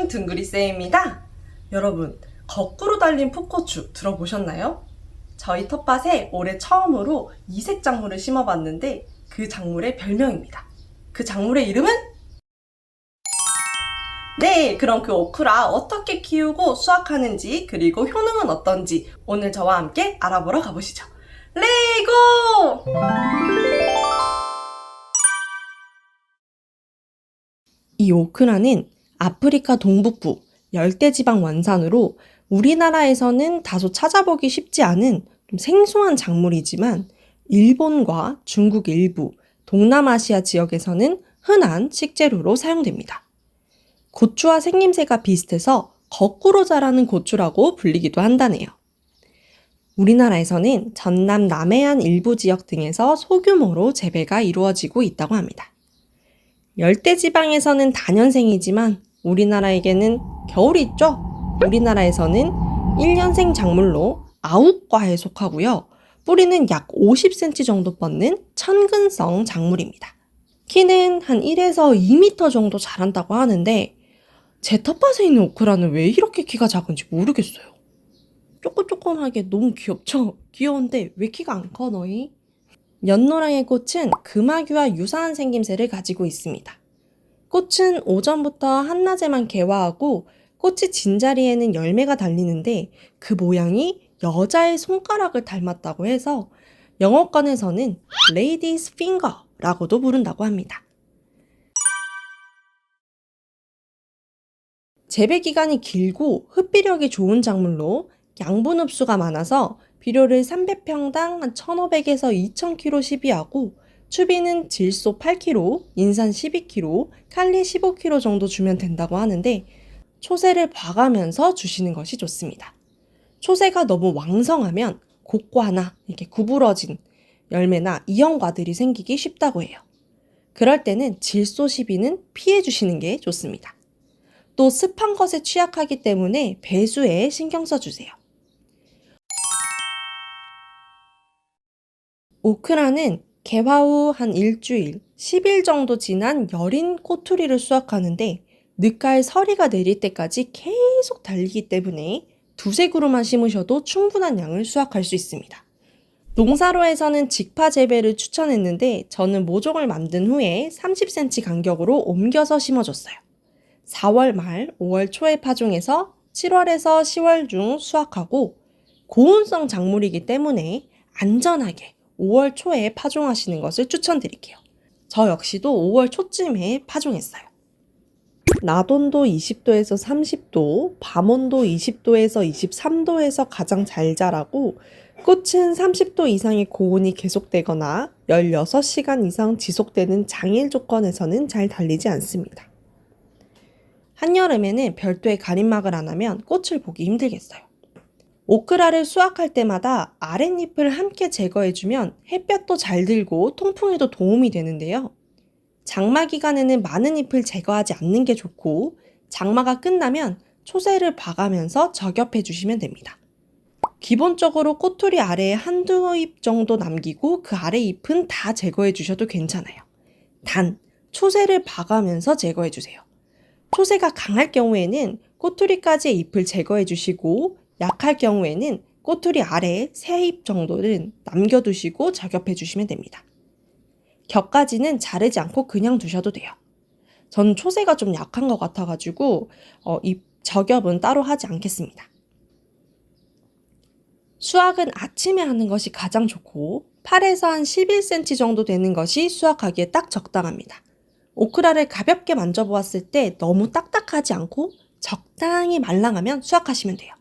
안녕, 둥그리쌤입니다. 여러분, 거꾸로 달린 풋고추 들어보셨나요? 저희 텃밭에 올해 처음으로 이색 작물을 심어봤는데 그 작물의 별명입니다. 그 작물의 이름은? 네, 그럼 그 오크라 어떻게 키우고 수확하는지 그리고 효능은 어떤지 오늘 저와 함께 알아보러 가보시죠. 레고! 이 오크라는 아프리카 동북부 열대지방 원산으로 우리나라에서는 다소 찾아보기 쉽지 않은 좀 생소한 작물이지만 일본과 중국 일부, 동남아시아 지역에서는 흔한 식재료로 사용됩니다. 고추와 생김새가 비슷해서 거꾸로 자라는 고추라고 불리기도 한다네요. 우리나라에서는 전남 남해안 일부 지역 등에서 소규모로 재배가 이루어지고 있다고 합니다. 열대지방에서는 다년생이지만 우리나라에게는 겨울이 있죠? 우리나라에서는 1년생 작물로 아욱과에 속하고요. 뿌리는 약 50cm 정도 뻗는 천근성 작물입니다. 키는 한 1에서 2m 정도 자란다고 하는데 제 텃밭에 있는 오크라는 왜 이렇게 키가 작은지 모르겠어요. 조그조그하게 너무 귀엽죠? 귀여운데 왜 키가 안 커 너희? 연노랑의 꽃은 금화귀와 유사한 생김새를 가지고 있습니다. 꽃은 오전부터 한낮에만 개화하고 꽃이 진 자리에는 열매가 달리는데 그 모양이 여자의 손가락을 닮았다고 해서 영어권에서는 레이디스 핑거라고도 부른다고 합니다. 재배 기간이 길고 흡비력이 좋은 작물로 양분 흡수가 많아서 비료를 300평당 한 1,500에서 2,000kg 시비하고 추비는 질소 8kg, 인산 12kg, 칼리 15kg 정도 주면 된다고 하는데 초세를 봐가면서 주시는 것이 좋습니다. 초세가 너무 왕성하면 곡과나 이렇게 구부러진 열매나 이형과들이 생기기 쉽다고 해요. 그럴 때는 질소 시비는 피해 주시는 게 좋습니다. 또 습한 것에 취약하기 때문에 배수에 신경 써주세요. 오크라는 개화 후 한 일주일, 10일 정도 지난 여린 꼬투리를 수확하는데 늦가을 서리가 내릴 때까지 계속 달리기 때문에 두세 그루만 심으셔도 충분한 양을 수확할 수 있습니다. 농사로에서는 직파 재배를 추천했는데 저는 모종을 만든 후에 30cm 간격으로 옮겨서 심어줬어요. 4월 말, 5월 초에 파종해서 7월에서 10월 중 수확하고 고온성 작물이기 때문에 안전하게 5월 초에 파종하시는 것을 추천드릴게요. 저 역시도 5월 초쯤에 파종했어요. 낮온도 20도에서 30도, 밤온도 20도에서 23도에서 가장 잘 자라고 꽃은 30도 이상의 고온이 계속되거나 16시간 이상 지속되는 장일 조건에서는 잘 달리지 않습니다. 한여름에는 별도의 가림막을 안 하면 꽃을 보기 힘들겠어요. 오크라를 수확할 때마다 아랫잎을 함께 제거해주면 햇볕도 잘 들고 통풍에도 도움이 되는데요. 장마 기간에는 많은 잎을 제거하지 않는 게 좋고 장마가 끝나면 초세를 봐가면서 저겹해 주시면 됩니다. 기본적으로 꼬투리 아래에 한두 잎 정도 남기고 그 아래 잎은 다 제거해 주셔도 괜찮아요. 단, 초세를 봐가면서 제거해 주세요. 초세가 강할 경우에는 꼬투리까지의 잎을 제거해 주시고 약할 경우에는 꼬투리 아래에 3잎 정도는 남겨두시고 저겹해 주시면 됩니다. 겹까지는 자르지 않고 그냥 두셔도 돼요. 전 초세가 좀 약한 것 같아가지고 잎 저겹은 따로 하지 않겠습니다. 수확은 아침에 하는 것이 가장 좋고 8에서 한 11cm 정도 되는 것이 수확하기에 딱 적당합니다. 오크라를 가볍게 만져보았을 때 너무 딱딱하지 않고 적당히 말랑하면 수확하시면 돼요.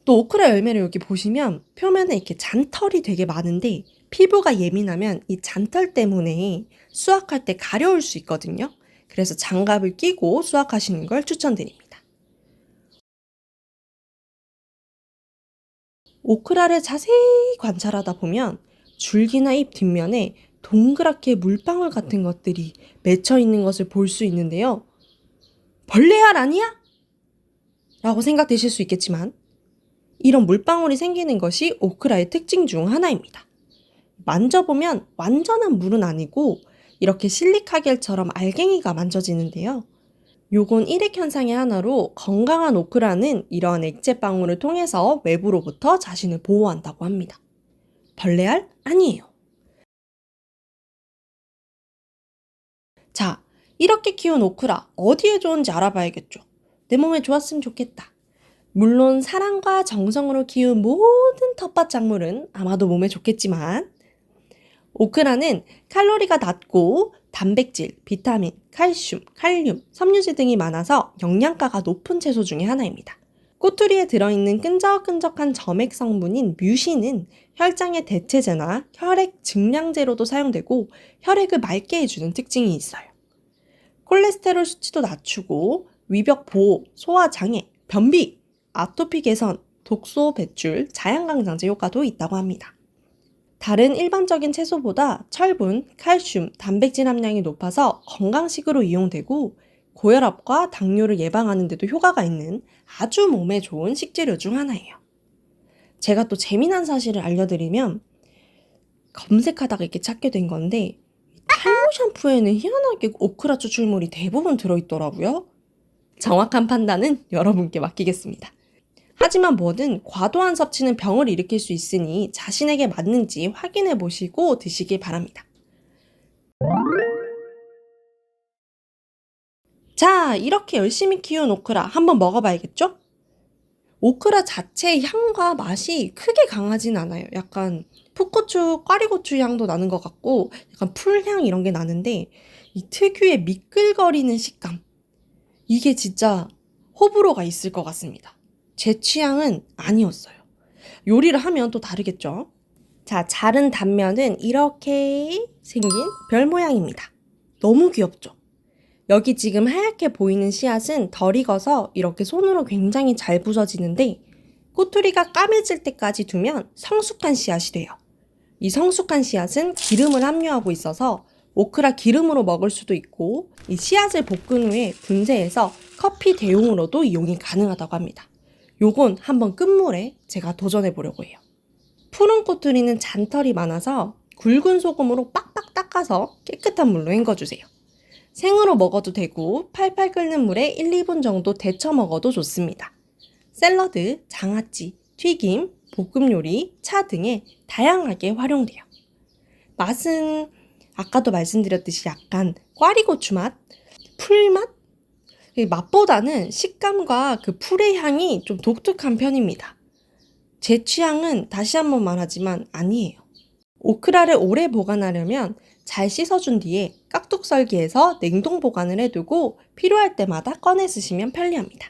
또 오크라 열매를 여기 보시면 표면에 이렇게 잔털이 되게 많은데 피부가 예민하면 이 잔털 때문에 수확할 때 가려울 수 있거든요. 그래서 장갑을 끼고 수확하시는 걸 추천드립니다. 오크라를 자세히 관찰하다 보면 줄기나 잎 뒷면에 동그랗게 물방울 같은 것들이 맺혀 있는 것을 볼 수 있는데요. 벌레알 아니야? 라고 생각되실 수 있겠지만 이런 물방울이 생기는 것이 오크라의 특징 중 하나입니다. 만져보면 완전한 물은 아니고 이렇게 실리카겔처럼 알갱이가 만져지는데요. 요건 일액현상의 하나로 건강한 오크라는 이러한 액체방울을 통해서 외부로부터 자신을 보호한다고 합니다. 벌레알? 아니에요. 자, 이렇게 키운 오크라 어디에 좋은지 알아봐야겠죠. 내 몸에 좋았으면 좋겠다. 물론 사랑과 정성으로 키운 모든 텃밭 작물은 아마도 몸에 좋겠지만 오크라는 칼로리가 낮고 단백질, 비타민, 칼슘, 칼륨, 섬유질 등이 많아서 영양가가 높은 채소 중에 하나입니다. 꼬투리에 들어있는 끈적끈적한 점액 성분인 뮤신은 혈장의 대체제나 혈액 증량제로도 사용되고 혈액을 맑게 해주는 특징이 있어요. 콜레스테롤 수치도 낮추고 위벽 보호, 소화 장애, 변비, 아토피 개선, 독소 배출, 자양강장제 효과도 있다고 합니다. 다른 일반적인 채소보다 철분, 칼슘, 단백질 함량이 높아서 건강식으로 이용되고 고혈압과 당뇨를 예방하는 데도 효과가 있는 아주 몸에 좋은 식재료 중 하나예요. 제가 또 재미난 사실을 알려드리면 검색하다가 이렇게 찾게 된 건데 탈모 샴푸에는 희한하게 오크라 추출물이 대부분 들어있더라고요. 정확한 판단은 여러분께 맡기겠습니다. 하지만 뭐든 과도한 섭취는 병을 일으킬 수 있으니 자신에게 맞는지 확인해 보시고 드시길 바랍니다. 자, 이렇게 열심히 키운 오크라 한번 먹어봐야겠죠? 오크라 자체의 향과 맛이 크게 강하진 않아요. 약간 풋고추, 꽈리고추 향도 나는 것 같고 약간 풀향 이런 게 나는데 이 특유의 미끌거리는 식감, 이게 진짜 호불호가 있을 것 같습니다. 제 취향은 아니었어요. 요리를 하면 또 다르겠죠? 자, 자른 단면은 이렇게 생긴 별 모양입니다. 너무 귀엽죠? 여기 지금 하얗게 보이는 씨앗은 덜 익어서 이렇게 손으로 굉장히 잘 부서지는데 꼬투리가 까매질 때까지 두면 성숙한 씨앗이 돼요. 이 성숙한 씨앗은 기름을 함유하고 있어서 오크라 기름으로 먹을 수도 있고 이 씨앗을 볶은 후에 분쇄해서 커피 대용으로도 이용이 가능하다고 합니다. 요건 한번 끝물에 제가 도전해 보려고 해요. 푸른 꼬투리는 잔털이 많아서 굵은 소금으로 빡빡 닦아서 깨끗한 물로 헹궈주세요. 생으로 먹어도 되고 팔팔 끓는 물에 1, 2분 정도 데쳐 먹어도 좋습니다. 샐러드, 장아찌, 튀김, 볶음 요리, 차 등에 다양하게 활용돼요. 맛은 아까도 말씀드렸듯이 약간 꽈리고추 맛, 풀맛? 맛보다는 식감과 그 풀의 향이 좀 독특한 편입니다. 제 취향은 다시 한번 말하지만 아니에요. 오크라를 오래 보관하려면 잘 씻어준 뒤에 깍둑 썰기해서 냉동 보관을 해두고 필요할 때마다 꺼내 쓰시면 편리합니다.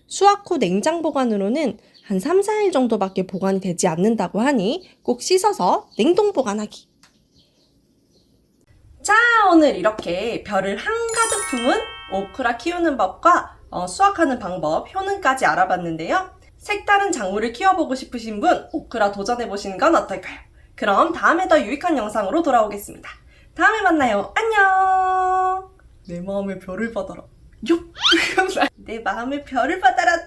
수확 후 냉장 보관으로는 한 3, 4일 정도밖에 보관이 되지 않는다고 하니 꼭 씻어서 냉동 보관하기. 자, 오늘 이렇게 별을 한가득 품은 오크라 키우는 법과 수확하는 방법, 효능까지 알아봤는데요. 색다른 작물을 키워보고 싶으신 분 오크라 도전해보시는 건 어떨까요? 그럼 다음에 더 유익한 영상으로 돌아오겠습니다. 다음에 만나요. 안녕. 내 마음의 별을 받아라. 요. 내 마음의 별을 받아라.